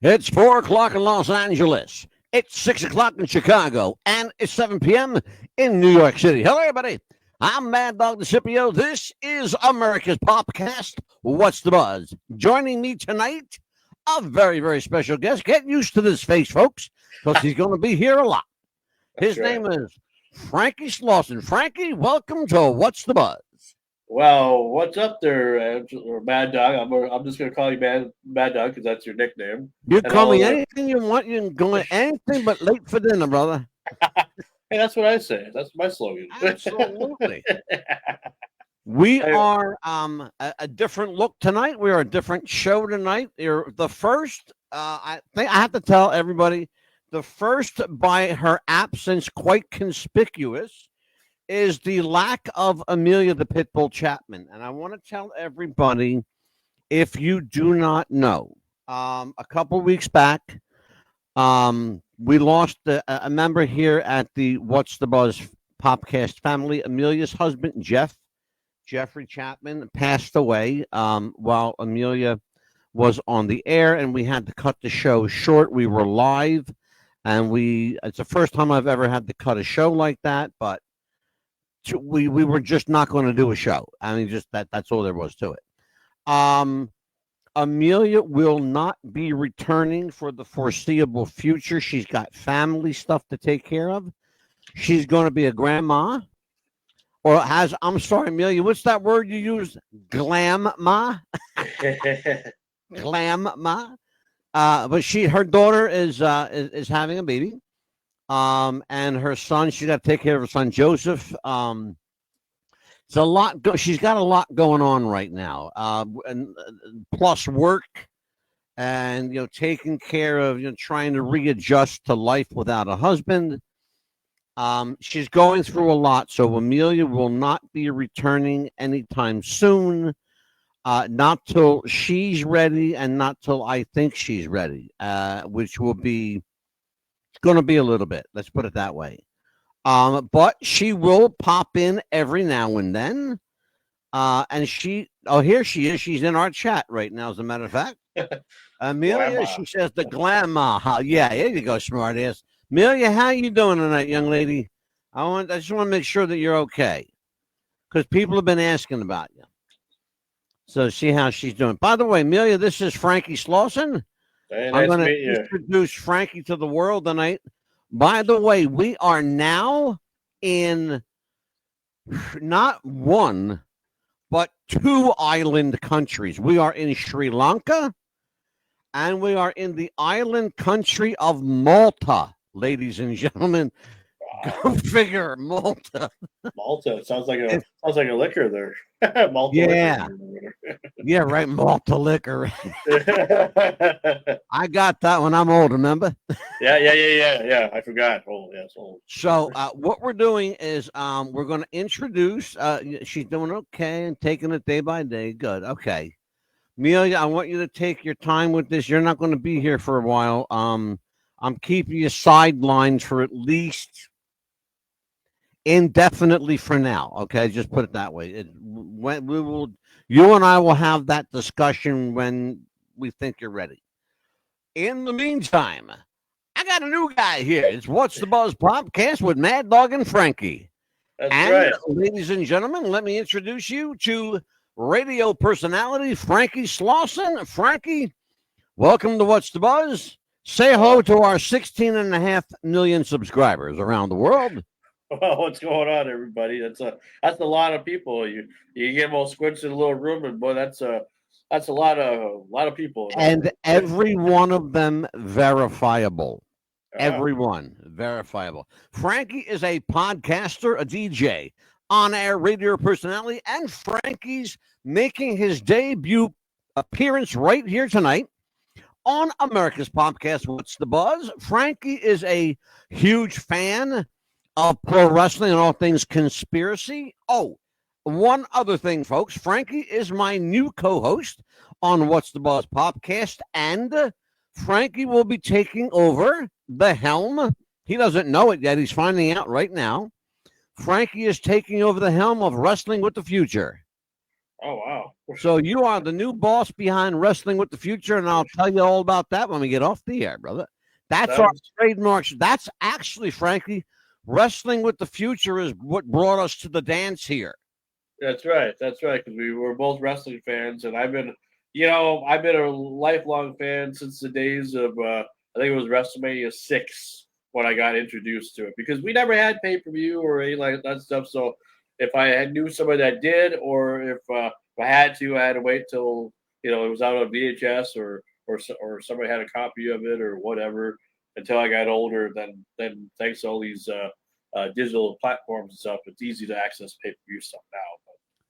It's 4 o'clock in Los Angeles. It's 6 o'clock in Chicago. And it's 7 p.m. in New York City. Hello, everybody. I'm MADDOG DISIPIO. This is America's Popcast. What's the buzz? Joining me tonight, a very, very special guest. Get used to this face, folks, because he's going to be here a lot. His name is Franky Slawson. Franky, welcome to What's the Buzz? Well, what's up there, MADDOG? I'm just going to call you MADDOG because that's your nickname. You call me anything you want. You can go anything but late for dinner, brother. Hey, that's what I say. That's my slogan. Absolutely. We are a different look tonight. We are a different show tonight. You're the first. I think I have to tell everybody, the first by her absence, quite conspicuous, is the lack of Amelia the Pitbull Chapman. And I want to tell everybody, if you do not know, a couple weeks back, we lost a member here at the What's the Buzz Popcast family. Amelia's husband, Jeffrey Chapman, passed away while Amelia was on the air, and we had to cut the show short. We were live, and it's the first time I've ever had to cut a show like that, but we were just not going to do a show. I mean, just that's all there was to it. Amelia will not be returning for the foreseeable future. She's got family stuff to take care of. She's going to be a grandma, or I'm sorry, Amelia, what's that word you use? Glamma? Glamma. But her daughter is having a baby. And her son, she's got to take care of her son, Joseph. It's a lot. She's got a lot going on right now. And plus work and, taking care of, trying to readjust to life without a husband. She's going through a lot. So Amelia will not be returning anytime soon. Not till she's ready and not till I think she's ready, which will be going to be a little bit. Let's put it that way. But she will pop in every now and then. And here she is. She's in our chat right now, as a matter of fact. Amelia, she says the glamour. Yeah, there you go, smart ass. Amelia, how you doing tonight, young lady? I just want to make sure that you're okay, because people have been asking about you. So see how she's doing. By the way, Amelia, this is Franky Slawson. Hey, I'm going to introduce Franky to the world tonight. By the way, we are now in not one, but 2 island countries. We are in Sri Lanka, and we are in the island country of Malta, ladies and gentlemen. Go figure, Malta. Malta sounds like a liquor there. Malta. Yeah, liquor. Yeah, right. Malta liquor. I got that when I'm old. Remember? Yeah. I forgot. Oh, yeah, it's old. So what we're doing is we're going to introduce. She's doing okay and taking it day by day. Good. Okay, Amelia, I want you to take your time with this. You're not going to be here for a while. I'm keeping you sidelined for at least indefinitely for now. Okay, just put it that way. You and I will have that discussion when we think you're ready. In the meantime, I got a new guy here. It's What's the Buzz Popcast with MADDOG and Franky. That's right. Ladies and gentlemen, let me introduce you to radio personality Franky Slawson. Franky, welcome to What's the Buzz. Say hello to our 16.5 million subscribers around the world. Well, what's going on, everybody? That's a lot of people. You get them all squinched in a little room, and boy, that's a lot of people. And every one of them verifiable. Everyone verifiable. Franky is a podcaster, a DJ, on-air radio personality, and Franky's making his debut appearance right here tonight on America's Popcast. What's the Buzz? Franky is a huge fan of pro wrestling and all things conspiracy. Oh, one other thing, folks. Franky is my new co-host on What's the Buzz Popcast, and Franky will be taking over the helm. He doesn't know it yet. He's finding out right now. Franky is taking over the helm of Wrestling with the Future. Oh, wow. So you are the new boss behind Wrestling with the Future, and I'll tell you all about that when we get off the air, brother. That's our trademark. That's actually, Frankie, Wrestling with the Future is what brought us to the dance here. That's right. That's right. Because we were both wrestling fans, and I've been a lifelong fan since the days of I think it was WrestleMania 6 when I got introduced to it. Because we never had pay per view or any like that stuff. So if I knew somebody that did, or if I had to wait till it was out on VHS or somebody had a copy of it or whatever until I got older. Then thanks to all these digital platforms and stuff, it's easy to access pay per view stuff now.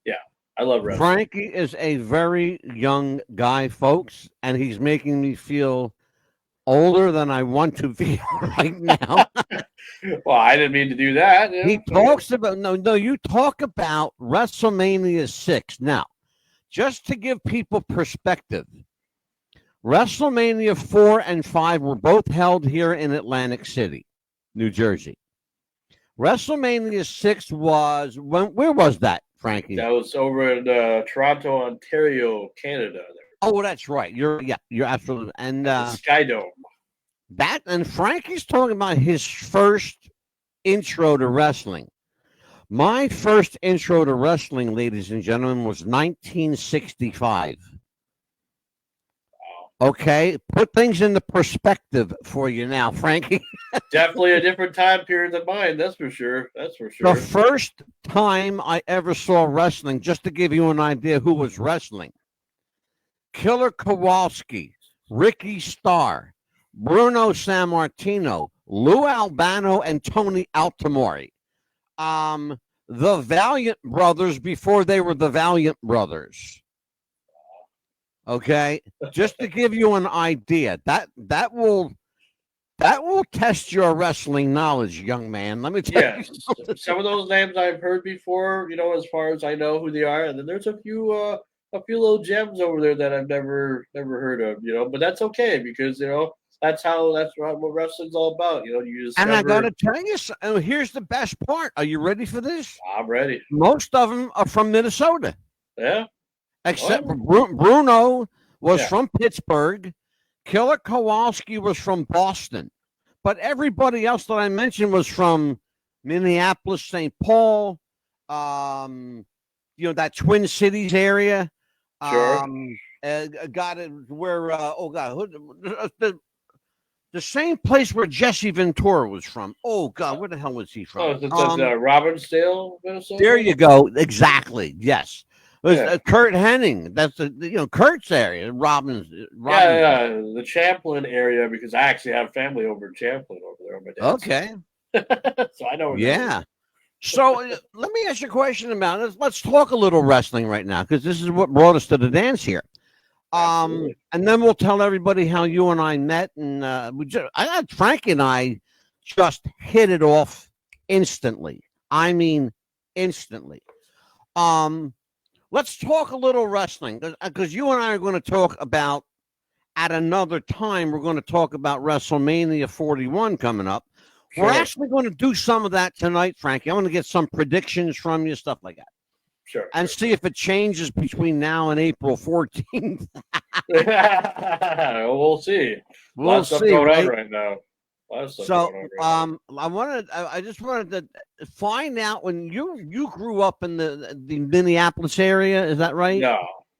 Yeah, I love wrestling. Frankie is a very young guy, folks, and he's making me feel older than I want to feel right now. Well, I didn't mean to do that. He talks about you talk about WrestleMania 6. Now, just to give people perspective, WrestleMania 4 and 5 were both held here in Atlantic City, New Jersey. WrestleMania 6 was where was that, Frankie? That was over in Toronto, Ontario, Canada. Oh, that's right. You're absolutely and Skydome. That and Frankie's talking about his first intro to wrestling. My first intro to wrestling, ladies and gentlemen, was 1965. Okay, put things into perspective for you now, Frankie. Definitely a different time period than mine, that's for sure. That's for sure. The first time I ever saw wrestling, just to give you an idea who was wrestling, Killer Kowalski, Ricky Starr, Bruno Sammartino, Lou Albano, and Tony Altomare. The Valiant Brothers before they were the Valiant Brothers. Okay, just to give you an idea, that will test your wrestling knowledge, young man. Let me tell you. Some of those names I've heard before, as far as I know who they are, and then there's a few little gems over there that I've never heard of, but that's okay because that's what wrestling's all about. And I gotta tell you, here's the best part. Are you ready for this? I'm ready. Most of them are from Minnesota. Yeah. Except for Bruno was from Pittsburgh. Killer Kowalski was from Boston. But everybody else that I mentioned was from Minneapolis, St. Paul, that Twin Cities area. Sure. Got it where, the same place where Jesse Ventura was from. Oh, God, where the hell was he from? Oh, it's Robbinsdale, Minnesota? There you go. Exactly. Yes. It was Kurt Hennig. That's Kurt's area. Robbins. Yeah, the Champlin area because I actually have family over in Champlin over there. On my dad's okay. So I know. Yeah. So let me ask you a question about it. Let's talk a little wrestling right now because this is what brought us to the dance here. And then we'll tell everybody how you and I met, and Frankie and I just hit it off instantly. I mean, instantly. Let's talk a little wrestling because you and I are going to talk about at another time. We're going to talk about WrestleMania 41 coming up. Sure. We're actually going to do some of that tonight, Frankie. I want to get some predictions from you, stuff like that. Sure. And see if it changes between now and April 14th. We'll see. We'll see. Going on right now. So I just wanted to find out when you grew up in the Minneapolis area. Is that right?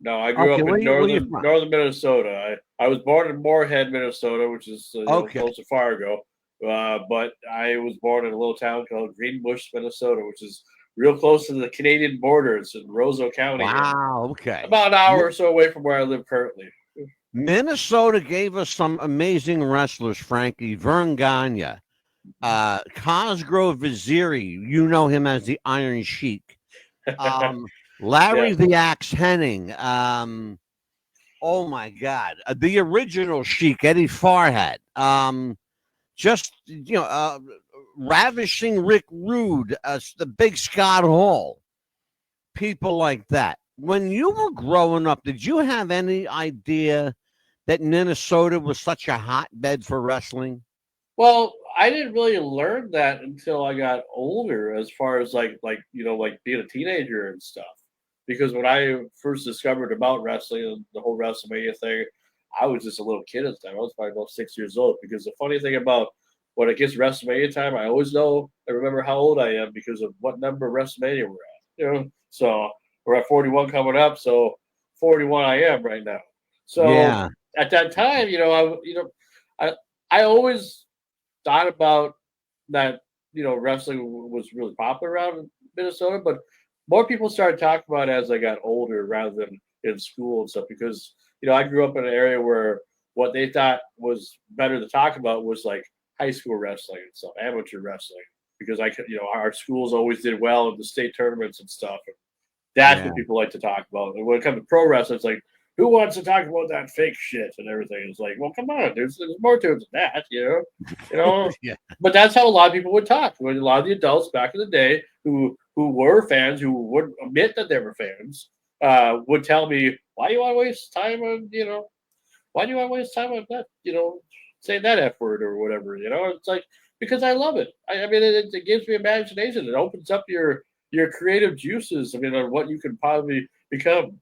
No, I grew up in northern Minnesota. I was born in Moorhead, Minnesota, which is close to Fargo. But I was born in a little town called Greenbush, Minnesota, which is real close to the Canadian borders in Roseau County. Wow. Okay. About an hour or so away from where I live currently. Minnesota gave us some amazing wrestlers, Frankie. Vern Gagne, Cosgrove Viziri. You know him as the Iron Sheik. Larry the Axe Hennig. Oh, my God. The original Sheik, Eddie Farhat. Ravishing Rick Rude, the big Scott Hall. People like that. When you were growing up, did you have any idea that Minnesota was such a hotbed for wrestling? Well, I didn't really learn that until I got older, as far as like being a teenager and stuff. because when I first discovered about wrestling and the whole WrestleMania thing, I was just a little kid at the time. I was probably about 6 years old. Because the funny thing about when it gets WrestleMania time, I always know I remember how old I am because of what number of WrestleMania we're at. So we're at 41 coming up. So 41 I am right now. So at that time, I always thought about that. Wrestling was really popular around Minnesota, but more people started talking about it as I got older rather than in school and stuff. Because I grew up in an area where what they thought was better to talk about was like high school wrestling and stuff, amateur wrestling, because our schools always did well in the state tournaments and stuff. And that's what people like to talk about. And when it comes to pro wrestling, it's like, who wants to talk about that fake shit and everything? It's like, well, come on, there's more to it than that, Yeah. But that's how a lot of people would talk. When a lot of the adults back in the day who were fans, who would admit that they were fans, would tell me, why do you want to waste time on, why do you want to waste time on that, say that F word or whatever, It's like, because I love it. I mean, it gives me imagination. It opens up your creative juices. I mean, on what you can probably become.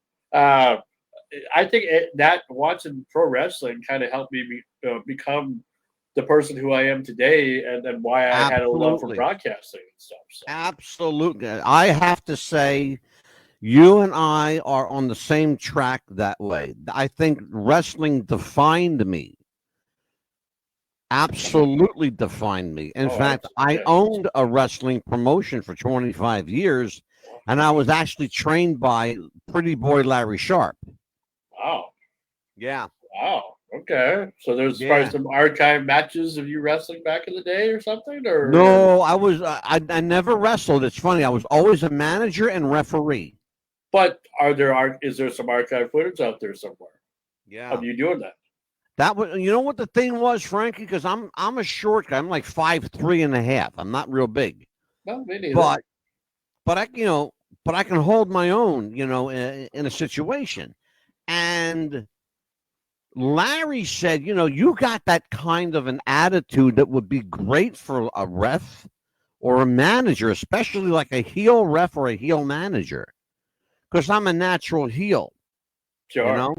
I think that watching pro wrestling kind of helped me become the person who I am today, and then why I had a love for broadcasting and stuff. So. Absolutely. I have to say, you and I are on the same track that way. I think wrestling defined me. Absolutely defined me. In fact, I owned a wrestling promotion for 25 years, and I was actually trained by Pretty Boy Larry Sharp. Wow. Yeah. Wow. Okay. So there's probably some archive matches of you wrestling back in the day or something? Or no, I never wrestled. It's funny. I was always a manager and referee. But is there some archive footage out there somewhere? Yeah. Of you doing that? That was, what the thing was, Frankie, because I'm a short guy. I'm like 5'3.5". I'm not real big. No, me neither. But I can hold my own, in a situation. And Larry said, you got that kind of an attitude that would be great for a ref or a manager, especially like a heel ref or a heel manager, because I'm a natural heel. Sure.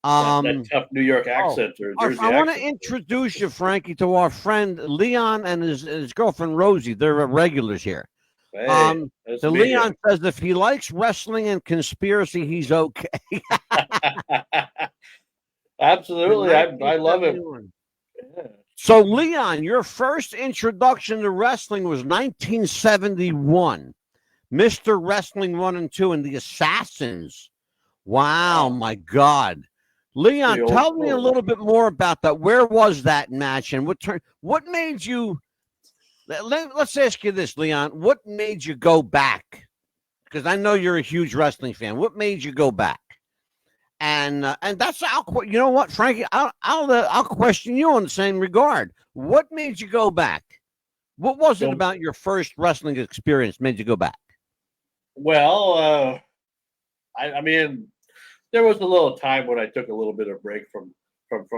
That tough New York accent or Jersey I want to introduce you, Frankie, to our friend Leon and his girlfriend Rosie. They're regulars here. Hey, Leon says if he likes wrestling and conspiracy, he's okay. Absolutely. I love it. Yeah. So, Leon, your first introduction to wrestling was 1971. Mr. Wrestling 1 and 2 and the Assassins. Wow, my God. Leon, tell me a little bit more about that. Where was that match and what made you... Let's ask you this, Leon. What made you go back? Because I know you're a huge wrestling fan. What made you go back? And that's you know what, Frankie? I'll question you on the same regard. What made you go back? What was it about your first wrestling experience made you go back? Well, I mean, there was a little time when I took a little bit of break from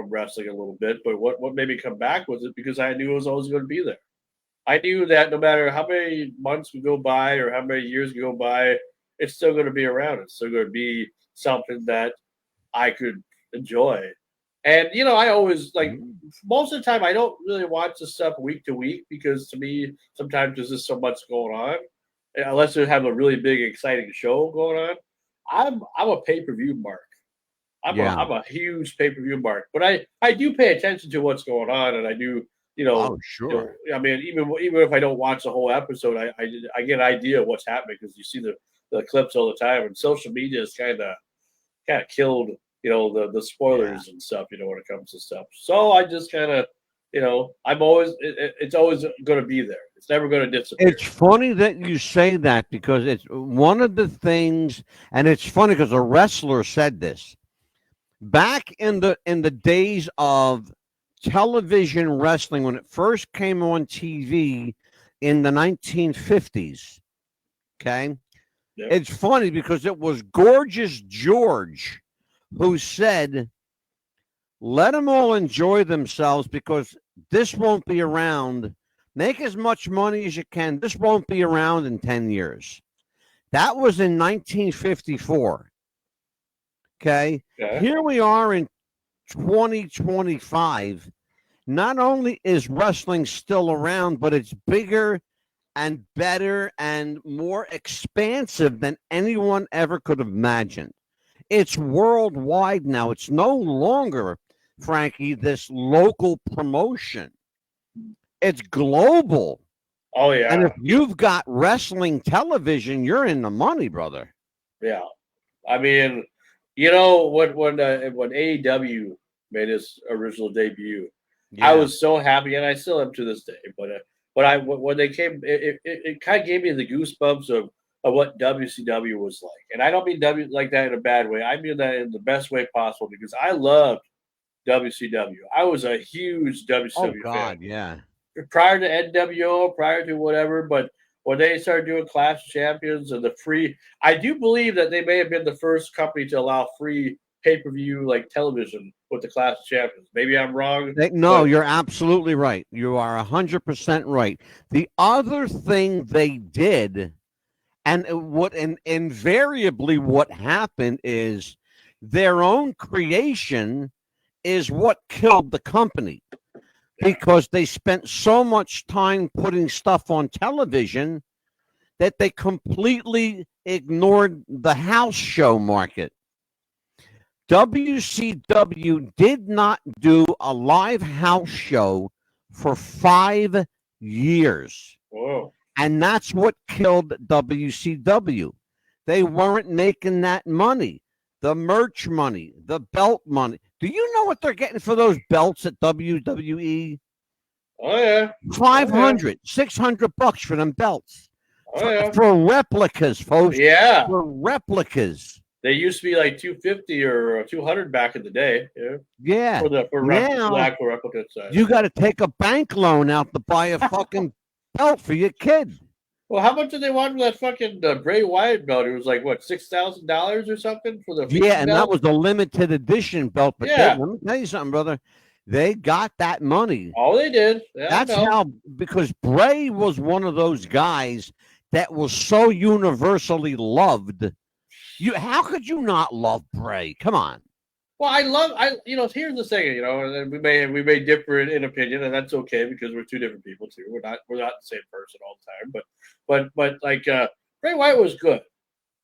wrestling a little bit. But what made me come back was it because I knew it was always going to be there. I knew that no matter how many months would go by or how many years go by, it's still going to be around. It's still going to be something that I could enjoy. And, I always, most of the time, I don't really watch the stuff week to week because to me, sometimes there's just so much going on. Unless they have a really big, exciting show going on. I'm a pay-per-view mark. I'm a huge pay-per-view mark. But I do pay attention to what's going on, and I do, Oh, sure. I mean, even if I don't watch the whole episode, I get an idea of what's happening because you see the clips all the time, and social media has kind of killed the spoilers and stuff. When it comes to stuff. So I just kind of I'm always it's always going to be there. It's never going to disappear. It's funny that you say that because it's one of the things, and it's funny because a wrestler said this back in the days of television wrestling when it first came on TV in the 1950s. Okay. Yep. It's funny because it was Gorgeous George who said, let them all enjoy themselves because this won't be around. Make as much money as you can. This won't be around in 10 years. That was in 1954. Okay. Here we are in 2025. Not only is wrestling still around, but it's bigger and better and more expansive than anyone ever could have imagined. It's worldwide now. It's no longer, Frankie, this local promotion. It's global. Oh, yeah. And if you've got wrestling television, you're in the money, brother. Yeah. I mean, you know, when AEW made its original debut, I was so happy, and I still am to this day. But when they came, it kind of gave me the goosebumps of what WCW was like. And I don't mean W like that in a bad way. I mean that in the best way possible, because I loved WCW. I was a huge WCW fan. Yeah. Prior to NWO, prior to whatever, but when they started doing Clash of Champions and the free, I do believe that they may have been the first company to allow free pay-per-view like television with the Clash of Champions. Maybe I'm wrong. No, you're absolutely right. You are 100% right. The other thing they did, and invariably what happened is their own creation is what killed the company, because they spent so much time putting stuff on television that they completely ignored the house show market. WCW did not do a live house show for 5 years. Whoa. And that's what killed WCW. They weren't making that money, the merch money, the belt money. Do you know what they're getting for those belts at WWE? Oh, yeah. $500, $600 for them belts. Oh, yeah. For replicas, folks. Yeah. For replicas. They used to be like $250 or $200 back in the day. Yeah. For actual replica size. You got to take a bank loan out to buy a fucking belt for your kid. Well, how much did they want for that fucking Bray Wyatt belt? It was like, what, $6,000 or something for the and belt? that was a limited edition belt. But yeah. let me tell you something, brother. They got that money. Oh, they did. Yeah, that's how, because Bray was one of those guys that was so universally loved. How could you not love Bray? Come on. Well, here's the thing, and we may differ in opinion, and that's okay, because we're two different people too. We're not the same person all the time. But like Bray Wyatt was good.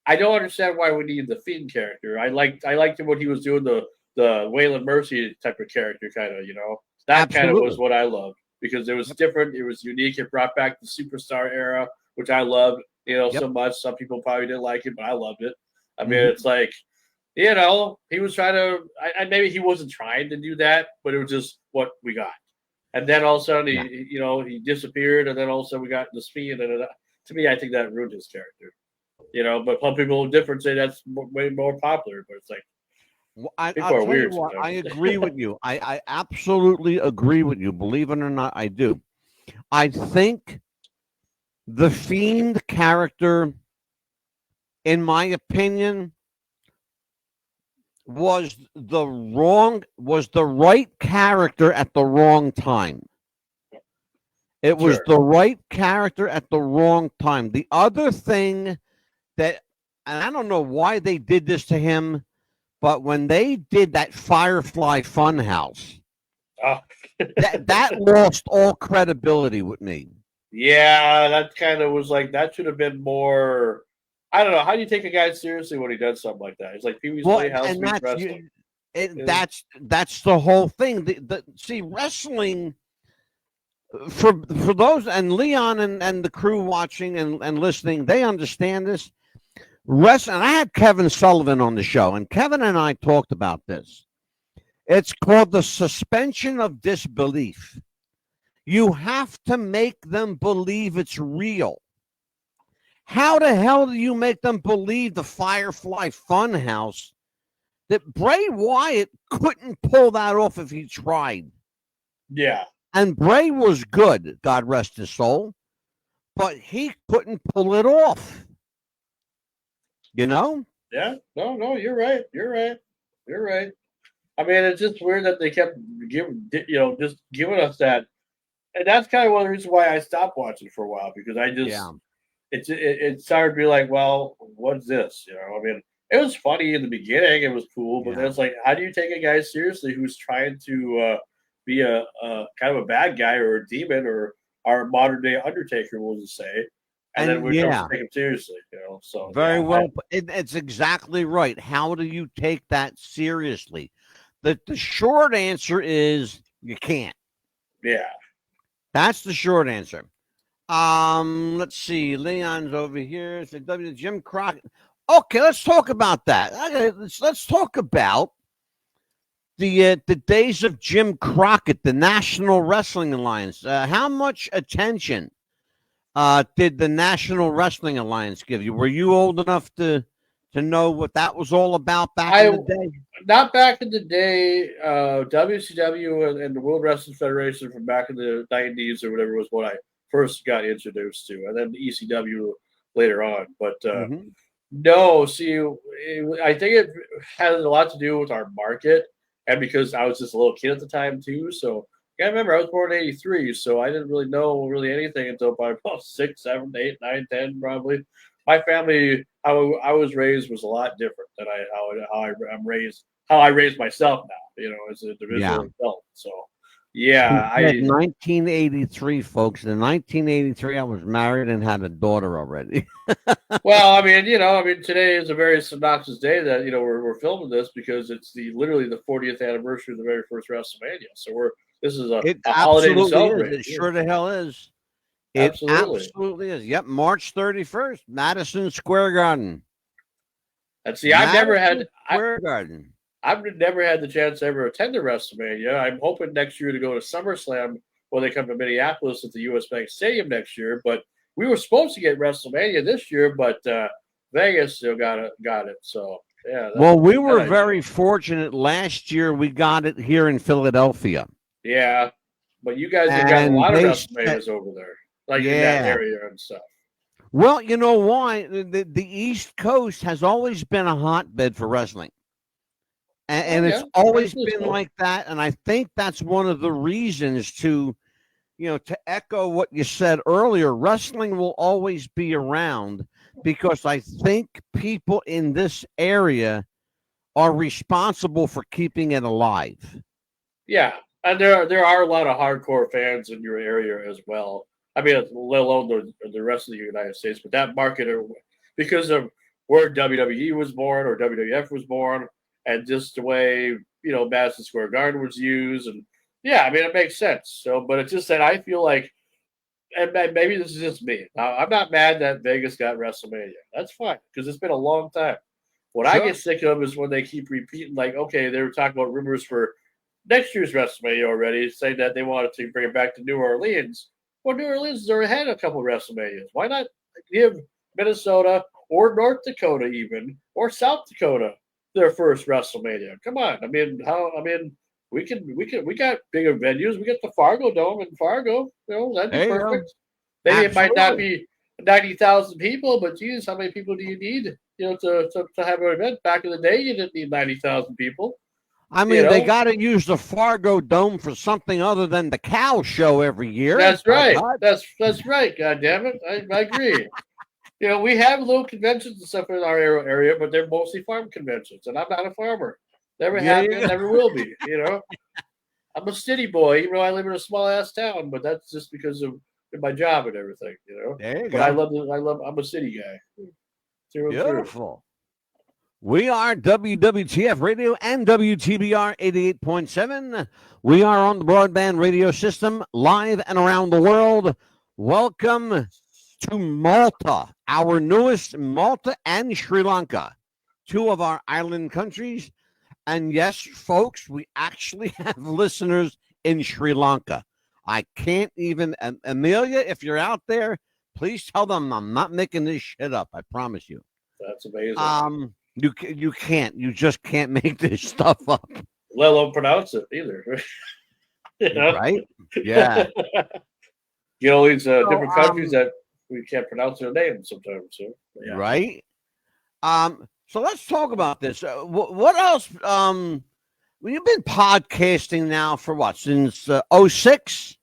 I don't understand why we need the Fiend character. I liked what he was doing, the Waylon Mercy type of character, kind of, that kind of was what I loved, because it was different, it was unique, it brought back the superstar era, which I loved, so much. Some people probably didn't like it, but I loved it. I mean, it's like, he was trying to, maybe he wasn't trying to do that, but it was just what we got. And then all of a sudden, he disappeared, and then all of a sudden we got the Fiend, and to me, I think that ruined his character. But some people different say that's way more popular, but it's like, I'll tell you what, I agree with you. I absolutely agree with you. Believe it or not, I do. I think the Fiend character, in my opinion, was the right character at the wrong time. It was the right character at the wrong time. The other thing that, and I don't know why they did this to him, but when they did that Firefly Funhouse, that lost all credibility with me. Yeah, that kind of was like, that should have been more. I don't know. How do you take a guy seriously when he does something like that? It's like Pee Wee's Playhouse meets wrestling. That's the whole thing. See, wrestling, for those, and Leon and the crew watching and listening, they understand this. Wrestling, and I had Kevin Sullivan on the show, and Kevin and I talked about this. It's called the suspension of disbelief. You have to make them believe it's real. How the hell do you make them believe the Firefly Funhouse, that Bray Wyatt couldn't pull that off if he tried? Yeah. And Bray was good, God rest his soul, but he couldn't pull it off. Yeah. No, you're right. I mean, it's just weird that they kept giving us that. And that's kind of one of the reasons why I stopped watching for a while, because it started to be like, well, what's this? I mean, it was funny in the beginning. It was cool, but then it's like, how do you take a guy seriously who's trying to be a kind of a bad guy or a demon or our modern day Undertaker, we'll just say, and then we don't take him seriously, So very well, it's exactly right. How do you take that seriously? The short answer is you can't. Yeah, that's the short answer. Let's see. Leon's over here. It's Jim Crockett. Okay, let's talk about that. Okay, let's talk about the days of Jim Crockett, the National Wrestling Alliance. How much attention did the National Wrestling Alliance give you? Were you old enough to know what that was all about back in the day? Not back in the day. WCW and the World Wrestling Federation from back in the 90s or whatever was what I first got introduced to, and then the ECW later on. But no, see, I think it has a lot to do with our market, and because I was just a little kid at the time too. So I remember I was born in '83, so I didn't really know anything until probably about 6, 7, 8, 9, 10, probably. My family, how I was raised, was a lot different than I'm raised. How I raised myself now, as an individual adult. So. Yeah, 1983, folks. In 1983, I was married and had a daughter already. Well, I mean, today is a very synopsis day that we're filming this because it's literally the 40th anniversary of the very first WrestleMania. So this is a holiday to celebrate. It sure the hell is. It absolutely is. Yep, March 31st, Madison Square Garden. And see, I've never had Square Garden. I've never had the chance to ever attend a WrestleMania. I'm hoping next year to go to SummerSlam when they come to Minneapolis at the US Bank Stadium next year. But we were supposed to get WrestleMania this year, but Vegas still got it. So yeah. Well, we were very fortunate last year. We got it here in Philadelphia. Yeah, but you guys have got a lot of WrestleManias over there, like in that area and stuff. Well, you know why? The East Coast has always been a hotbed for wrestling. And it's always been like that. And I think that's one of the reasons to echo what you said earlier, wrestling will always be around because I think people in this area are responsible for keeping it alive. Yeah. And there are a lot of hardcore fans in your area as well. I mean, let alone the rest of the United States, but that market, because of where WWE was born or WWF was born, and just the way, Madison Square Garden was used. And yeah, I mean, it makes sense. So, but it's just that I feel like, and maybe this is just me. I'm not mad that Vegas got WrestleMania. That's fine because it's been a long time. What I get sick of is when they keep repeating, like, okay, they were talking about rumors for next year's WrestleMania already, saying that they wanted to bring it back to New Orleans. Well, New Orleans has already had a couple of WrestleManias. Why not give Minnesota or North Dakota even, or South Dakota their first WrestleMania? Come on. I mean, we got bigger venues. We got the Fargo Dome in Fargo. That'd be perfect. Maybe it might not be 90,000 people, but geez, how many people do you need, to have an event? Back in the day, you didn't need 90,000 people. I mean, they got to use the Fargo Dome for something other than the cow show every year. That's right. That's right. God damn it. I agree. We have little conventions and stuff in our area, but they're mostly farm conventions, and I'm not a farmer. Never have been, never will be. I'm a city boy, even though I live in a small ass town, but that's just because of my job and everything. There you go. I'm a city guy. Beautiful. We are WWTF Radio and WTBR 88.7. We are on the broadband radio system, live and around the world. Welcome to Malta, our newest, Malta and Sri Lanka, two of our island countries. And yes, folks, we actually have listeners in Sri Lanka. I can't even, Amelia, if you're out there, please tell them I'm not making this shit up. I promise you. That's amazing. You can't. You just can't make this stuff up. Let alone pronounce it either. Right? Yeah. These different countries that we can't pronounce their names sometimes. So, yeah. Right? So let's talk about this. What else? You've been podcasting now for what? Since 06?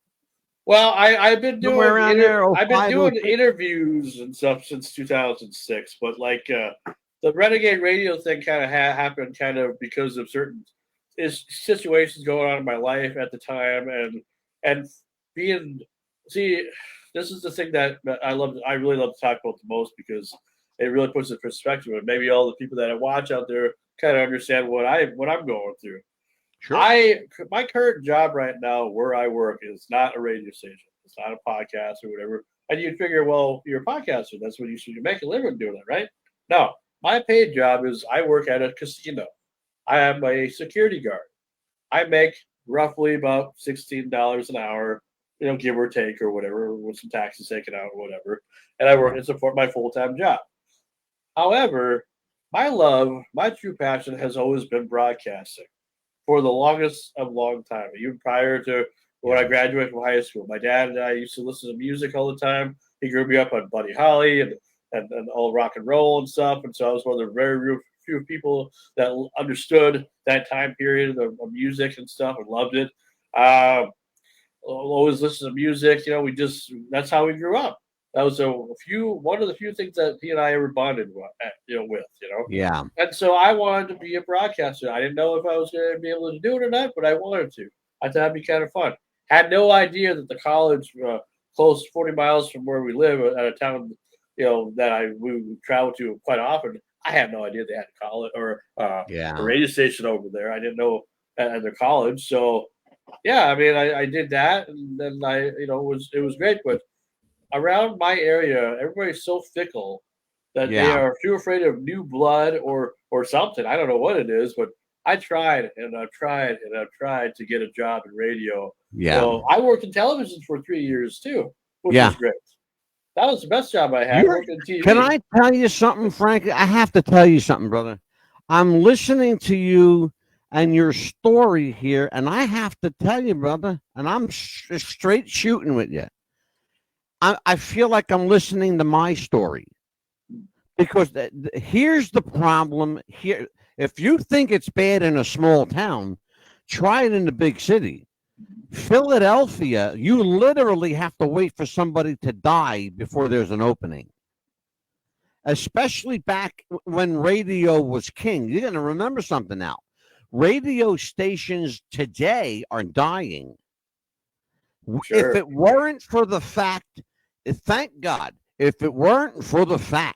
Well, I've been Somewhere doing around there, I've been 05, doing 06. interviews and stuff since 2006, but like the Renegade Radio thing kind of happened kind of because of certain situations going on in my life at the time, and being see, this is the thing that I really love to talk about the most because it really puts it in perspective, and maybe all the people that I watch out there kind of understand what I'm going through. Sure. My current job right now where I work is not a radio station. It's not a podcast or whatever. And you'd figure, well, you're a podcaster. That's what you should make a living doing that, right? No, my paid job is I work at a casino. I am a security guard. I make roughly about $16 an hour, give or take or whatever, with some taxes taken out or whatever. And I work and support my full time job. However, my true passion has always been broadcasting for the longest of long time, even prior to when I graduated from high school. My dad and I used to listen to music all the time. He grew me up on Buddy Holly and all rock and roll and stuff. And so I was one of the very few people that understood that time period of music and stuff and loved it. Always listen to music. That's how we grew up. That was one of the few things that he and I ever bonded with. Yeah. And so I wanted to be a broadcaster. I didn't know if I was going to be able to do it or not, but I wanted to. I thought it'd be kind of fun. Had no idea that the college, close 40 miles from where we live, at a town, that we would travel to quite often. I had no idea they had a college or a radio station over there. I didn't know at their college. So, yeah, I mean, I did that, and then it was great. But around my area, everybody's so fickle that they are too afraid of new blood or something. I don't know what it is, but I tried and I've tried and I've tried to get a job in radio. Yeah. So I worked in television for 3 years too, which was great. That was the best job I had. Working TV. Can I tell you something, Frank? I have to tell you something, brother. I'm listening to you and your story here, and I have to tell you, brother, and I'm straight shooting with you. I feel like I'm listening to my story. Because here's the problem here. If you think it's bad in a small town, try it in the big city. Philadelphia, you literally have to wait for somebody to die before there's an opening. Especially back when radio was king. You're going to remember something now. Radio stations today are dying. Sure. If it weren't for the fact, thank God, if it weren't for the fact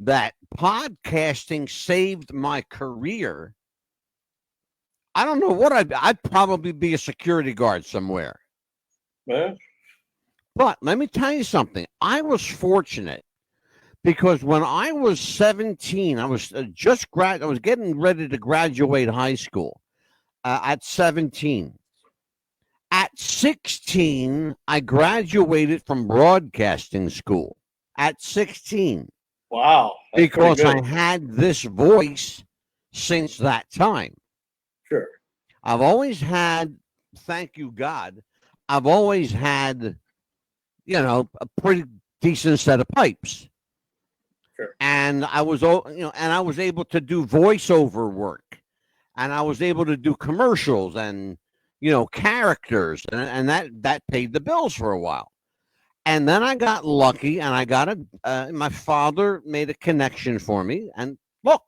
that podcasting saved my career, I don't know what I'd probably be a security guard somewhere. Yeah. But let me tell you something. I was fortunate because when I was 17, I was I was getting ready to graduate high school at 17. At 16, I graduated from broadcasting school at 16. Wow. Because I had this voice since that time. Sure. I've always had, thank you, God, I've always had, a pretty decent set of pipes. Sure. And I was, and I was able to do voiceover work. And I was able to do commercials and, characters. And that paid the bills for a while. And then I got lucky, and I got my father made a connection for me. And look,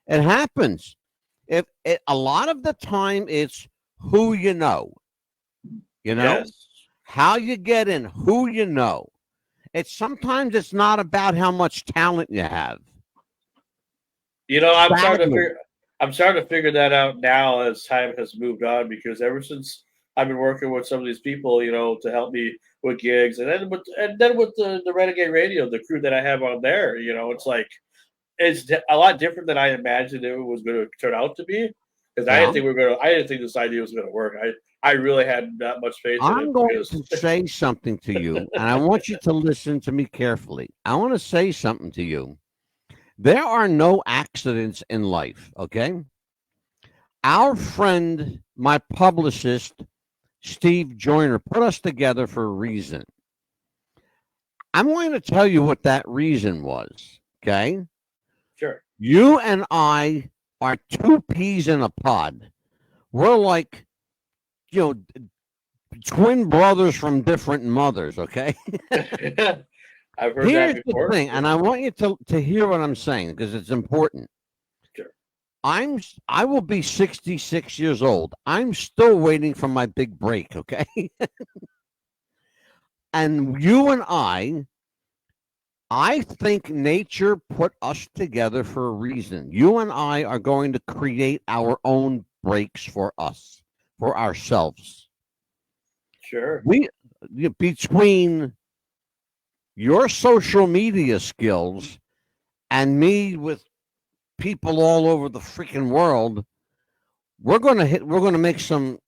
it happens. A lot of the time, it's who you know. Yes. How you get in, who you know. Sometimes it's not about how much talent you have. I'm starting to figure that out now as time has moved on, because ever since I've been working with some of these people, to help me with gigs, and then with the Renegade Radio, the crew that I have on there, it's like it's a lot different than I imagined it was going to turn out to be. Because I didn't think this idea was going to work. I really had not much faith in it. I'm going to say something to you, and I want you to listen to me carefully. I want to say something to you. There are no accidents in life, okay? Our friend, my publicist, Steve Joyner, put us together for a reason. I'm going to tell you what that reason was, okay? Sure. You and I are two peas in a pod. We're like, twin brothers from different mothers. Okay. I've heard Here's that the before. thing, and I want you to hear what I'm saying because it's important. Sure. I will be 66 years old. I'm still waiting for my big break. Okay. And you and I think nature put us together for a reason. You and I are going to create our own breaks for us, for ourselves. Sure. Between your social media skills and me with people all over the freaking world, we're going to make some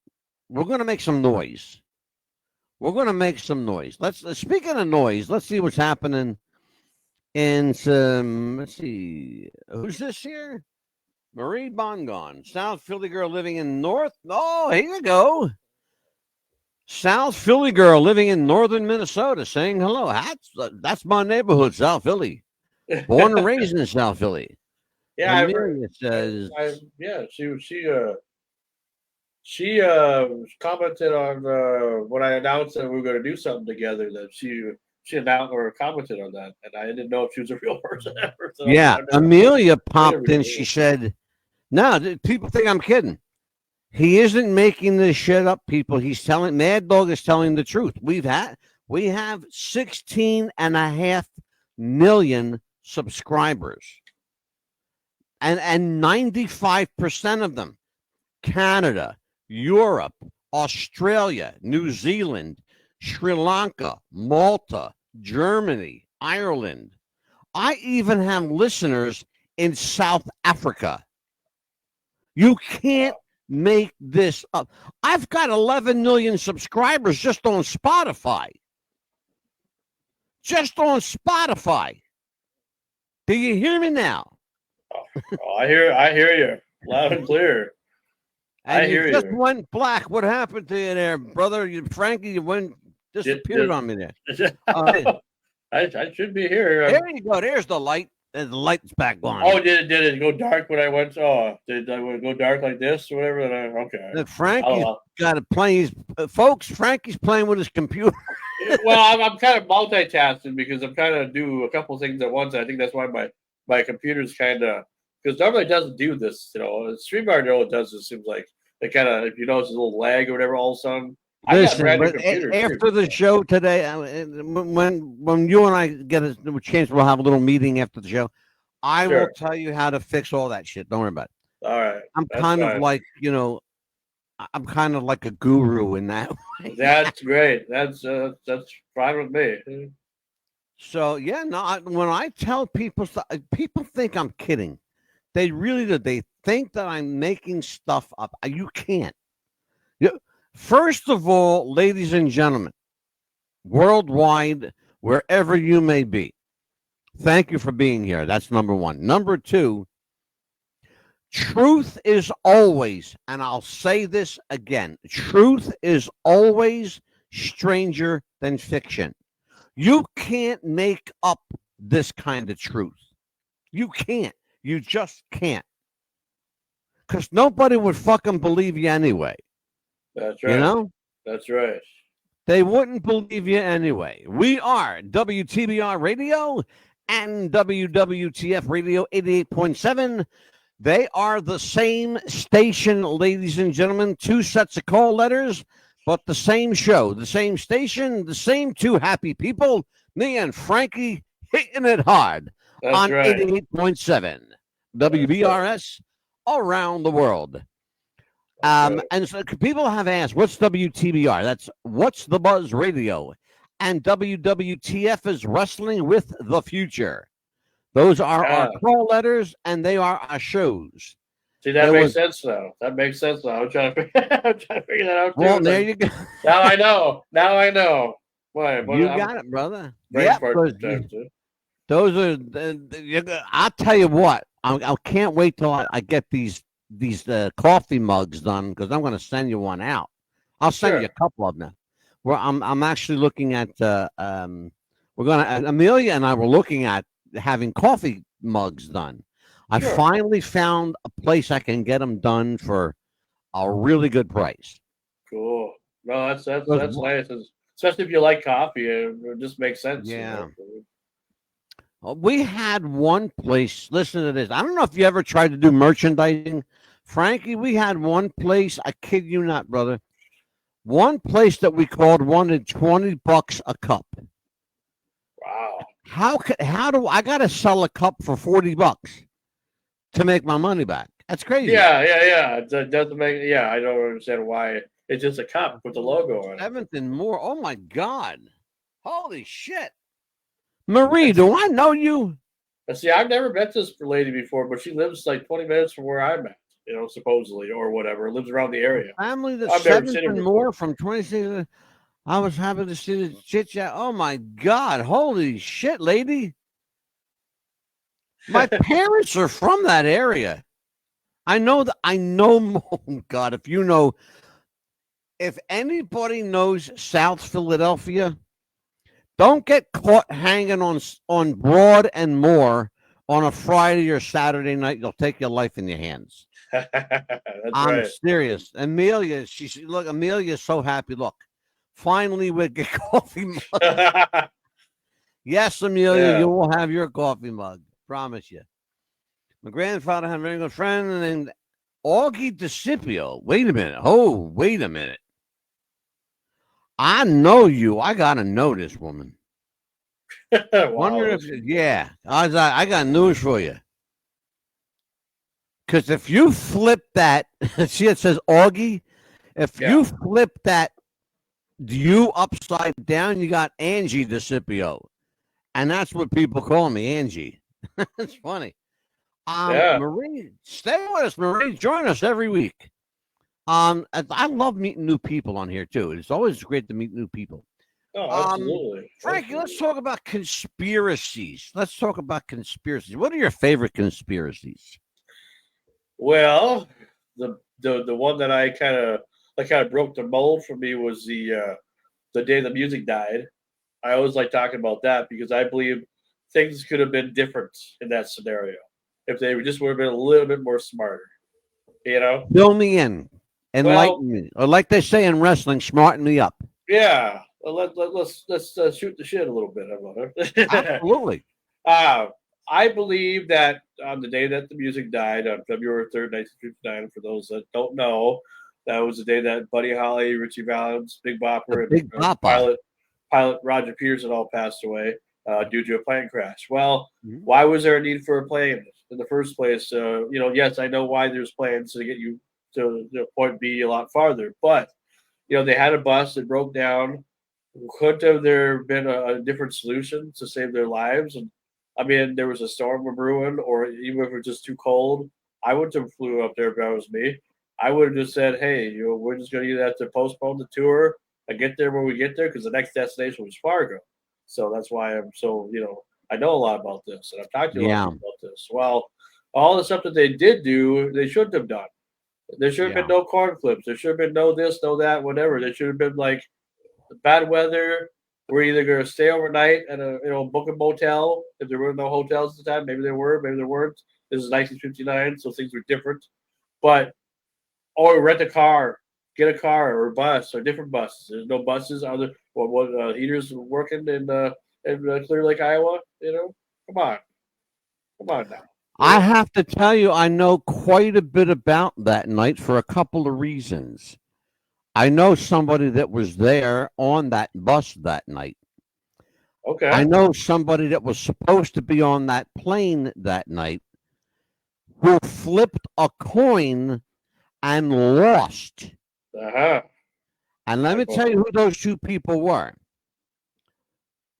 noise. We're going to make some noise. Speaking of noise, let's see what's happening in some, let's see, who's this here? Marie Bongon, South Philly girl living in North. Oh, here you go. South Philly girl living in northern Minnesota saying hello. That's my neighborhood, South Philly. Born and raised in South Philly. Yeah, Amelia says, she commented on when I announced that we were going to do something together. That she announced or commented on that, and I didn't know if she was a real person ever. So yeah, Amelia popped in. She said, "No, people think I'm kidding. He isn't making this shit up, people. He's telling MADDOG is telling the truth. We have 16.5 million subscribers, and 95% of them Canada, Europe, Australia, New Zealand, Sri Lanka, Malta, Germany, Ireland. I even have listeners in South Africa. You can't make this up. I've got 11 million subscribers just on Spotify. Just on Spotify. Do you hear me now? Oh, I hear you loud and clear. And I hear you. Just went black. What happened to you there, brother? Frankie, you went disappeared on me there. I should be here. There you go. There's the light. And the light's back on. Oh, did it go dark when I went? Oh, did I go dark like this or whatever? Okay. Frankie's got to play. Folks, Frankie's playing with his computer. Well, I'm kind of multitasking because I'm kind of do a couple things at once. I think that's why my computer's kind of, because normally it doesn't do this. StreamYard it does. It seems like it kind of, if you notice a little lag or whatever, all of a sudden. Listen, after the show today, when you and I get a chance, we'll have a little meeting after the show. I will tell you how to fix all that shit. Don't worry about it. All right. I'm kind of like, I'm kind of like a guru in that way. That's great. That's fine with me. So yeah, no. When I tell people, people think I'm kidding. They really do. They think that I'm making stuff up. You can't. First of all, ladies and gentlemen, worldwide, wherever you may be, thank you for being here. That's number one. Number two, truth is always, and I'll say this again, truth is always stranger than fiction. You can't make up this kind of truth. You can't. You just can't. Because nobody would fucking believe you anyway. That's right. That's right. They wouldn't believe you anyway. We are WTBR Radio and WWTF Radio 88.7. They are the same station, ladies and gentlemen. Two sets of call letters, but the same show, the same station, the same two happy people. Me and Frankie hitting it hard. That's on 88.7 WBRS around the world. And so people have asked, what's WTBR? That's What's the Buzz Radio. And WWTF is Wrestling with the Future. Those are our call letters, and they are our shows. See, that makes sense, though. That makes sense, though. I'm trying to figure that out, too. Well, there you go. Now I know. Boy, you got it, brother. Yeah, those are, I'll tell you what, I can't wait till I get these coffee mugs done, because I'm going to send you one out. I'll send you a couple of them. Where I'm actually looking at Amelia and I were looking at having coffee mugs done. I finally found a place I can get them done for a really good price. Cool. No, that's nice. Especially if you like coffee, it just makes sense. Yeah. You know? We had one place. Listen to this. I don't know if you ever tried to do merchandising, Frankie. We had one place. I kid you not, brother. One place that we called wanted $20 a cup. Wow. How do I gotta sell a cup for $40 to make my money back? That's crazy. Yeah. It doesn't make. Yeah, I don't understand why. It's just a cup with the logo on it. Seventh and more. Oh my God! Holy shit, Marie, do I know you? See, I've never met this lady before, but she lives like 20 minutes from where I'm at. Supposedly or whatever. Lives around the area. Family that's seventh and more from 26. I was happy to see the chit chat. Oh my God! Holy shit, lady! My parents are from that area. I know that. I know. Oh God! If anybody knows South Philadelphia, don't get caught hanging on Broad and Moore on a Friday or Saturday night. You'll take your life in your hands. I'm serious. Amelia, Amelia's so happy. Look, finally we get coffee mug. Yes, Amelia, you will have your coffee mug. Promise you. My grandfather had a very good friend named Augie DiSipio. Wait a minute. Oh, wait a minute. I know you. I gotta know this woman. Wow. Wonder if I got news for you. Because if you flip that, see it says Augie. If you flip that you upside down, you got Angie DiSipio, and that's what people call me, Angie. It's funny. Marie, stay with us, Marie. Join us every week. I love meeting new people on here too. It's always great to meet new people. Oh, absolutely. Frankie, let's talk about conspiracies. What are your favorite conspiracies? Well, the one that I kind of broke the mold for me was the day the music died. I always like talking about that because I believe things could have been different in that scenario if they just would have been a little bit more smarter. Fill me in, enlighten me, or like they say in wrestling, smarten me up. Yeah, let's shoot the shit a little bit about it. Absolutely. I believe that on the day that the music died, on February 3rd, 1959, for those that don't know, that was the day that Buddy Holly, Richie Valens, Big Bopper, and pilot Roger Pearson all passed away due to a plane crash. Well, why was there a need for a plane in the first place? Yes, I know why there's planes to get you to point B a lot farther, but they had a bus that broke down. Couldn't have there been a different solution to save their lives? And I mean, there was a storm brewing, or even if it was just too cold, I wouldn't have flew up there if that was me. I would have just said, hey, we're just going to either have to postpone the tour and get there when we get there because the next destination was Fargo. So that's why I'm so, I know a lot about this, and I've talked to you a lot about this. Well, all the stuff that they did do, they shouldn't have done. There should have been no corn flips. There should have been no this, no that, whatever. There should have been like bad weather. We're either going to stay overnight at book a motel. If there were no hotels at the time, maybe there were, maybe there weren't. This is 1959, so things were different. Or rent a car, get a car or a bus or different buses. There's no buses. Heaters working in Clear Lake, Iowa? Come on now. I have to tell you, I know quite a bit about that night for a couple of reasons. I know somebody that was there on that bus that night. Okay. I know somebody that was supposed to be on that plane that night who flipped a coin and lost. Uh-huh. And let me tell you who those two people were.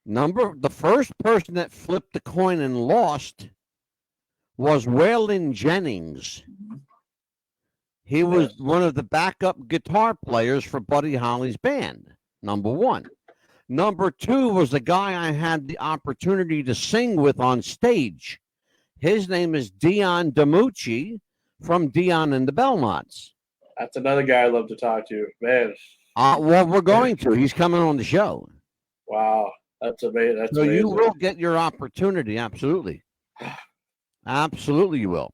The first person that flipped the coin and lost was Waylon Jennings. He was one of the backup guitar players for Buddy Holly's band, number one. Number two was the guy I had the opportunity to sing with on stage. His name is Dion DiMucci from Dion and the Belmonts. That's another guy I love to talk to, man. Well, we're going to. He's coming on the show. Wow, that's amazing. So you will get your opportunity, absolutely. Absolutely, you will.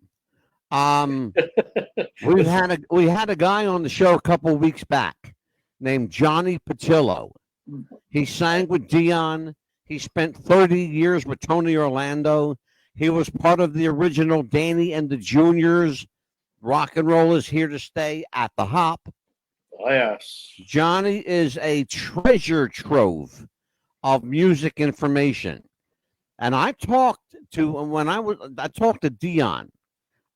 We had a guy on the show a couple of weeks back named Johnny Patillo. He sang with Dion. He spent 30 years with Tony Orlando. He was part of the original Danny and the Juniors. Rock and roll is here to stay at the Hop. Oh, yes. Johnny is a treasure trove of music information. And I talked to Dion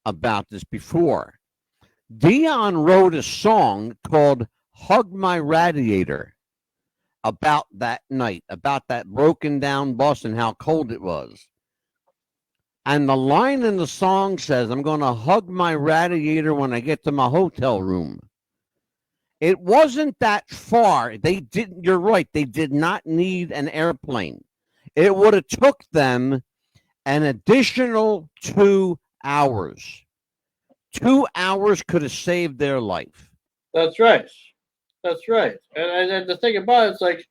about this before. Dion wrote a song called Hug My Radiator about that night, about that broken down bus and how cold it was. And the line in the song says, I'm going to hug my radiator when I get to my hotel room. It wasn't that far. You're right. They did not need an airplane. It would have took them an additional 2 hours. 2 hours could have saved their life. That's right. That's right. And the thing about it's like,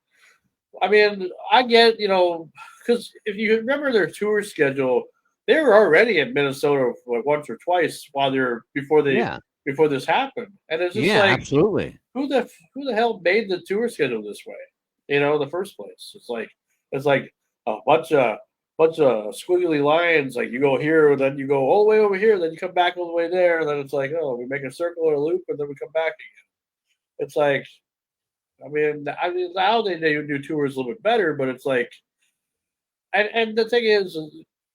I mean, I get, because if you remember their tour schedule, they were already in Minnesota once or twice before this happened. And it's just like, absolutely. Who the hell made the tour schedule this way? In the first place. It's like a bunch of squiggly lines. Like you go here, then you go all the way over here, then you come back all the way there, and then it's like, oh, we make a circle or a loop, and then we come back again. It's like, I mean, now they do tours a little bit better, but it's like, and the thing is,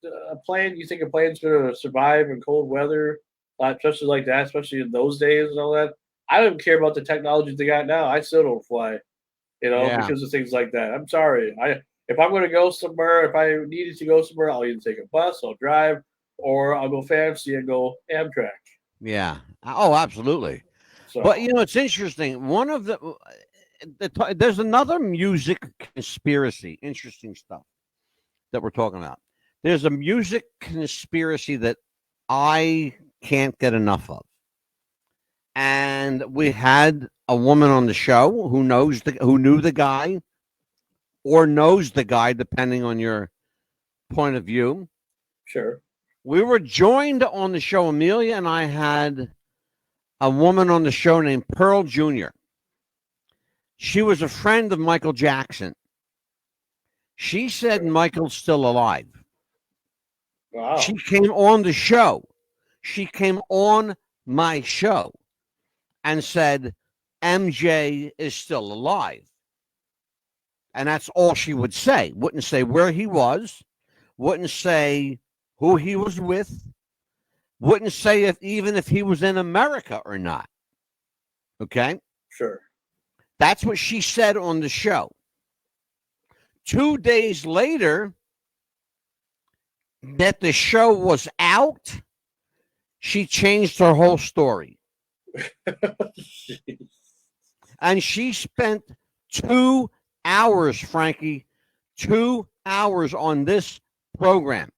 you think a plane's going to survive in cold weather, especially like that, especially in those days and all that. I don't care about the technology they got now. I still don't fly, because of things like that. I'm sorry. If I'm going to go somewhere, if I needed to go somewhere, I'll either take a bus, I'll drive, or I'll go fancy and go Amtrak. Yeah. Oh, absolutely. So. But it's interesting. One of there's another music conspiracy, interesting stuff that we're talking about. There's a music conspiracy that I can't get enough of. And we had a woman on the show who knew the guy or knows the guy, depending on your point of view. Sure. We were joined on the show. Amelia and I had a woman on the show named Pearl Jr. She was a friend of Michael Jackson. She said Michael's still alive. Wow. She came on the show. She came on my show and said MJ is still alive. And that's all she would say. Wouldn't say where he was. Wouldn't say who he was with. Wouldn't say even if he was in America or not. Okay? Sure. That's what she said on the show. 2 days later, that the show was out, she changed her whole story. And she spent 2 hours, Frankie, 2 hours on this program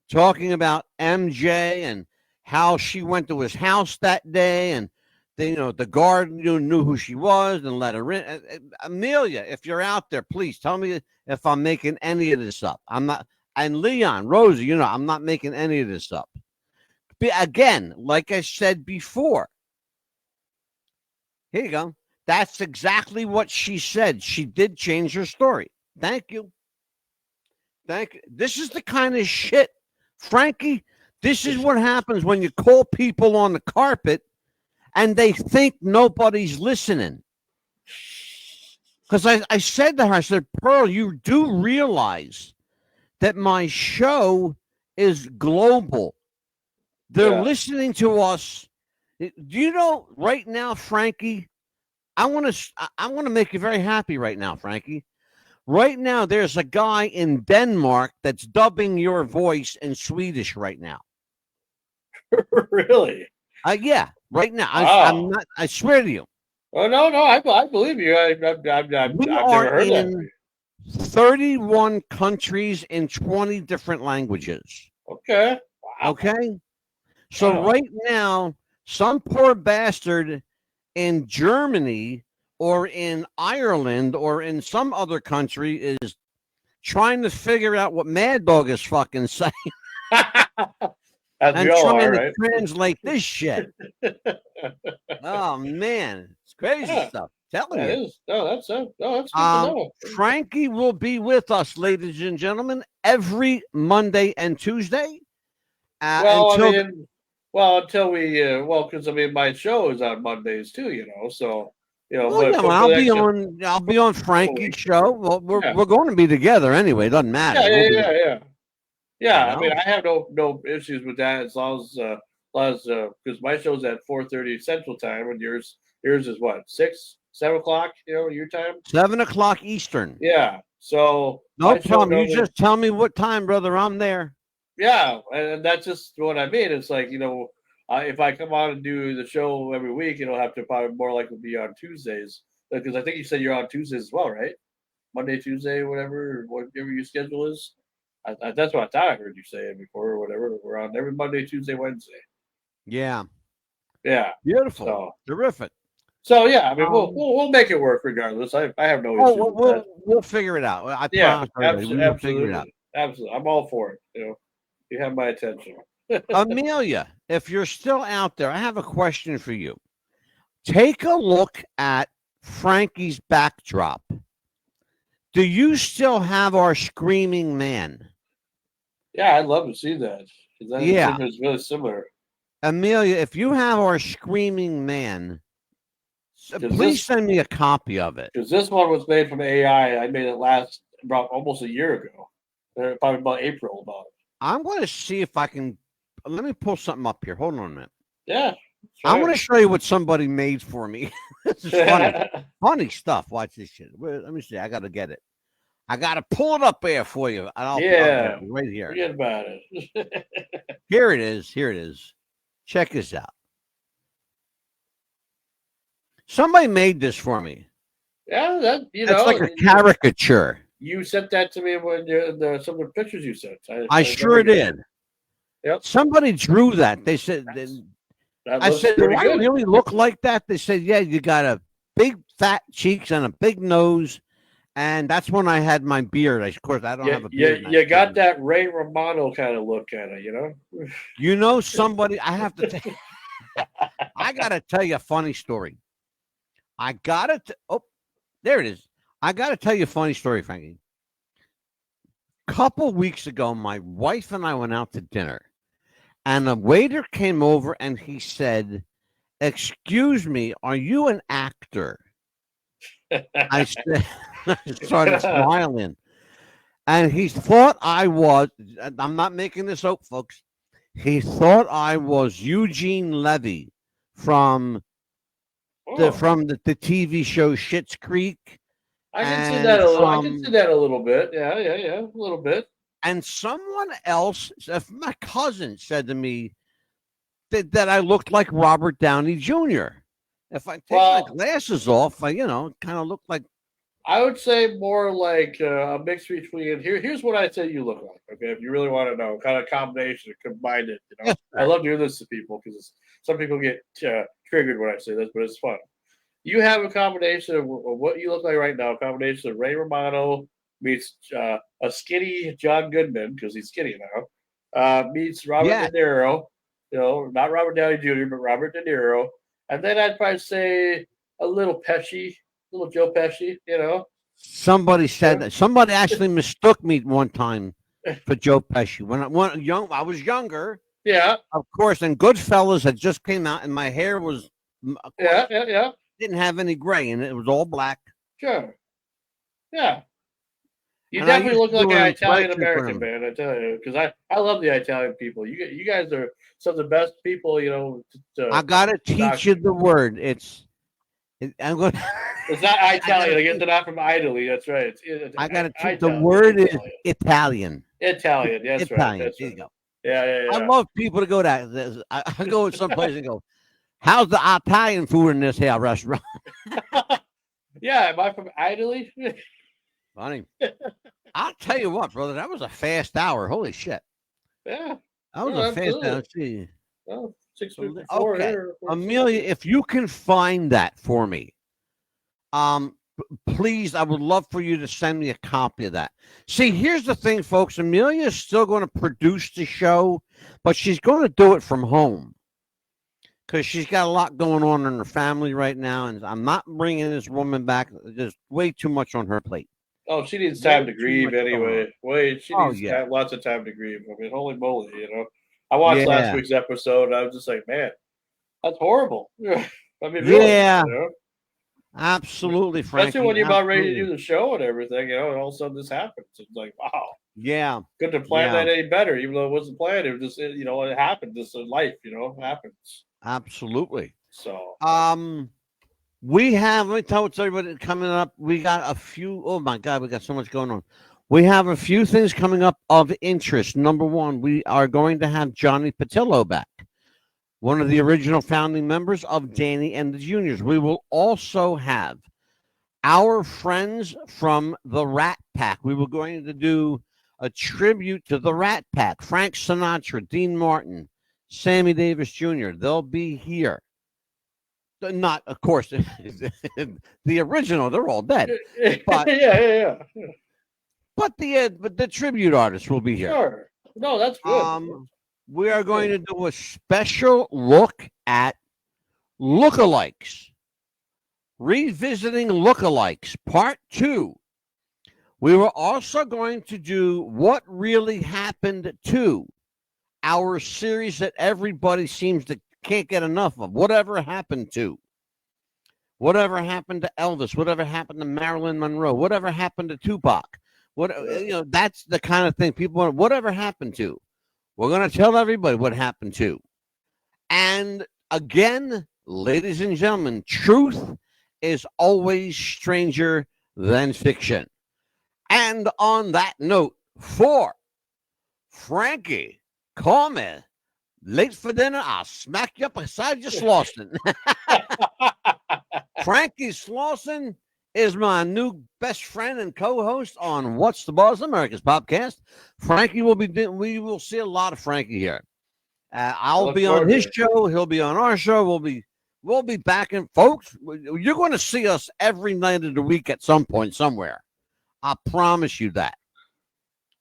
talking about MJ and how she went to his house that day, and the guard knew who she was and let her in. Amelia, if you're out there, please tell me if I'm making any of this up. I'm not. And Leon, Rosie, I'm not making any of this up. But again, like I said before, here you go. That's exactly what she said. She did change her story. Thank you. Thank you. This is the kind of shit, Frankie, this is what happens when you call people on the carpet and they think nobody's listening. Because I said to her, I said, Pearl, you do realize that my show is global. They're listening to us. Do you know right now, Frankie, I want to make you very happy right now, Frankie. Right now, there's a guy in Denmark that's dubbing your voice in Swedish right now. Really? Yeah, right now. Wow. I swear to you. Oh, no, I believe you. I've never heard that. 31 countries in 20 different languages. Okay. Wow. Okay. So right now, some poor bastard in Germany or in Ireland or in some other country is trying to figure out what MADDOG is fucking saying. As and we all trying are, to right? translate this shit. Oh, man. It's crazy stuff. Telling That you. is. No, that's good to know. Franky will be with us, ladies and gentlemen, every Monday and Tuesday. Well, Until until we, because I mean, my show is on Mondays too, So well, yeah, but well, for the next I'll be on couple Franky's weeks, show. Well, yeah, we're going to be together anyway. It doesn't matter. yeah, We'll yeah, be, yeah, yeah. you Yeah, I mean, know. I have no issues with that as long as because my show's at 4:30 Central Time, and yours is what 6, 7 o'clock, your time. 7 o'clock Eastern. Yeah, so No my show problem. You normally, just tell me what time, brother. I'm there. yeah, and that's just what I mean. It's like if I come on and do the show every week, it'll have to probably more likely be on Tuesdays because I think you said you're on Tuesdays as well, right? Monday, Tuesday, whatever your schedule is. That's what I thought I heard you say it before or whatever. We're on every Monday, Tuesday, Wednesday. Yeah. Yeah. Beautiful. Terrific. So yeah, I mean we'll make it work regardless. I have no issue with that. We'll figure it out. I promise absolutely, we'll figure it out. Absolutely. I'm all for it. You have my attention. Amelia, if you're still out there, I have a question for you. Take a look at Franky's backdrop. Do you still have our screaming man? Yeah, I'd love to see that. Yeah. It's really similar. Amelia, if you have our screaming man, please send me a copy of it. Because this one was made from AI. I made it last about almost a year ago. Probably about April. I'm going to see if I can. Let me pull something up here. Hold on a minute. Yeah. I'm going to show you what somebody made for me. This is funny. Funny stuff. Watch this shit. Let me see. I got to get it. I got to pull it up there for you. I'll right here. Forget about it. Here it is. Here it is. Check this out. Somebody made this for me. Yeah, that's like a caricature. You sent that to me when some of the pictures you sent. I sure did. Yep. Somebody drew that. They said, I said, do I really look like that? They said, yeah, you got a big fat cheeks and a big nose. And that's when I had my beard. Of course, I don't have a beard. You got that Ray Romano kind of look, Somebody, I have to I got to tell you a funny story. There it is. I got to tell you a funny story, Frankie. A couple weeks ago, my wife and I went out to dinner, and a waiter came over and he said, "Excuse me, are you an actor?" I said, I started smiling, and he thought I was. I'm not making this up, folks. He thought I was Eugene Levy from the TV show Schitt's Creek. I can see that a little. I can see that a little bit. Yeah, a little bit. And someone else, my cousin, said to me that I looked like Robert Downey Jr. If I take my glasses off, I kind of look like. I would say more like a mix between. Here's what I say you look like. Okay, if you really want to know, kind of combination, combine it. I love doing this to people because some people get triggered when I say this, but it's fun. You have a combination of what you look like right now. A combination of Ray Romano meets a skinny John Goodman because he's skinny now. Meets Robert De Niro. Not Robert Downey Jr., but Robert De Niro. And then I'd probably say a little Pesci, little Joe Pesci. Somebody said that. Somebody actually mistook me one time for Joe Pesci when I was younger. Yeah, of course. And Goodfellas had just came out, and my hair was yeah. Didn't have any gray, and it was all black. Sure. Yeah. You definitely look like an Italian American, man. I tell you, because I love the Italian people. You guys are some of the best people. I gotta teach you the word. I'm going. It's not Italian. I guess they're not from Italy. That's right. I gotta teach the word is Italian. Italian. Yes, Italian. Right. There you go. Yeah. I love people to go that. I go someplace and go, "How's the Italian food in this here restaurant?" Yeah, am I from Italy? Funny. I'll tell you what, brother. That was a fast hour. Holy shit. Yeah. That was a fast hour. See. Well, 6:54. Okay. Amelia, if you can find that for me, please, I would love for you to send me a copy of that. See, here's the thing, folks. Amelia is still going to produce the show, but she's going to do it from home because she's got a lot going on in her family right now, and I'm not bringing this woman back. There's way too much on her plate. Oh, she needs time to grieve anyway. She needs lots of time to grieve. I mean, holy moly, I watched last week's episode, and I was just like, man, that's horrible. I mean, really, absolutely, Frankie. Especially when you're about ready to do the show and everything, and all of a sudden this happens. It's like, wow. Yeah. Couldn't have planned that any better, even though it wasn't planned. It was just, it happened. This is life, it happens. Absolutely. So, let me tell what's everybody coming up. We got a few, oh my God, we got so much going on. We have a few things coming up of interest. Number one, we are going to have Johnny Patillo back, one of the original founding members of Danny and the Juniors. We will also have our friends from the Rat Pack. We were going to do a tribute to the Rat Pack. Frank Sinatra, Dean Martin, Sammy Davis Jr. They'll be here. Not, of course, the original. They're all dead. But, yeah. But the tribute artists will be here. Sure. No, that's good. We are going to do a special look at lookalikes. Revisiting lookalikes, part 2. We were also going to do what really happened to our series that everybody seems to can't get enough of. Whatever happened to? Whatever happened to Elvis? Whatever happened to Marilyn Monroe? Whatever happened to Tupac? That's the kind of thing people want. Whatever happened to? We're going to tell everybody what happened to. And again, ladies and gentlemen, truth is always stranger than fiction. And on that note, for Frankie, call me late for dinner. I'll smack you up beside you, Slawson. Franky Slawson is my new best friend and co-host on What's the Buzz, America's Popcast. Frankie we will see a lot of Frankie here. I'll be on his show. He'll be on our show. We'll be back, and folks, you're going to see us every night of the week at some point somewhere. I promise you that.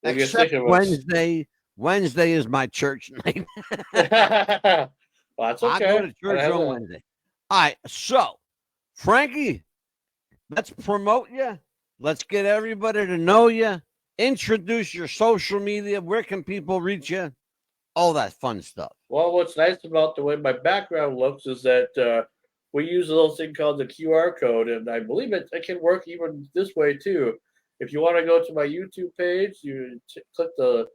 Except Wednesday. Wednesday is my church night. Well, that's okay. I go to church on Wednesday. All right, so Frankie, let's promote you. Let's get everybody to know you. Introduce your social media. Where can people reach you? All that fun stuff. Well, what's nice about the way my background looks is that we use a little thing called the QR code, and I believe it can work even this way too. If you want to go to my YouTube page, you click the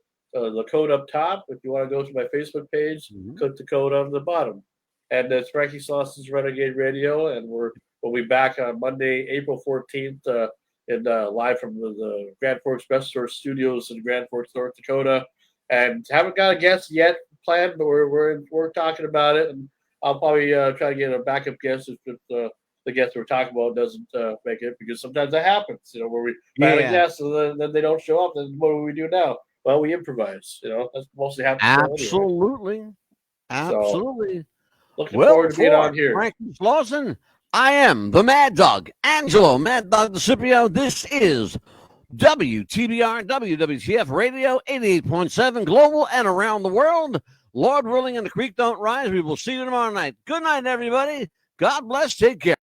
code up top. If you want to go to my Facebook page, click the code on the bottom. And it's Franky Slawson's Renegade Radio, and we'll be back on Monday, April 14th, live from the Grand Forks Best Store Studios in Grand Forks, North Dakota. And haven't got a guest yet planned, but we're talking about it, and I'll probably try to get a backup guest if the guest we're talking about doesn't make it, because sometimes that happens, where we plan a guest and then they don't show up. Then what do we do now? Well, we improvise. That's mostly happens. Absolutely. So, looking forward to being on here. Franky Slawson, I am the MADDOG, Angelo, MADDOG DISIPIO. This is WTBR, WWTF Radio, 88.7 global and around the world. Lord willing and the creek don't rise. We will see you tomorrow night. Good night, everybody. God bless. Take care.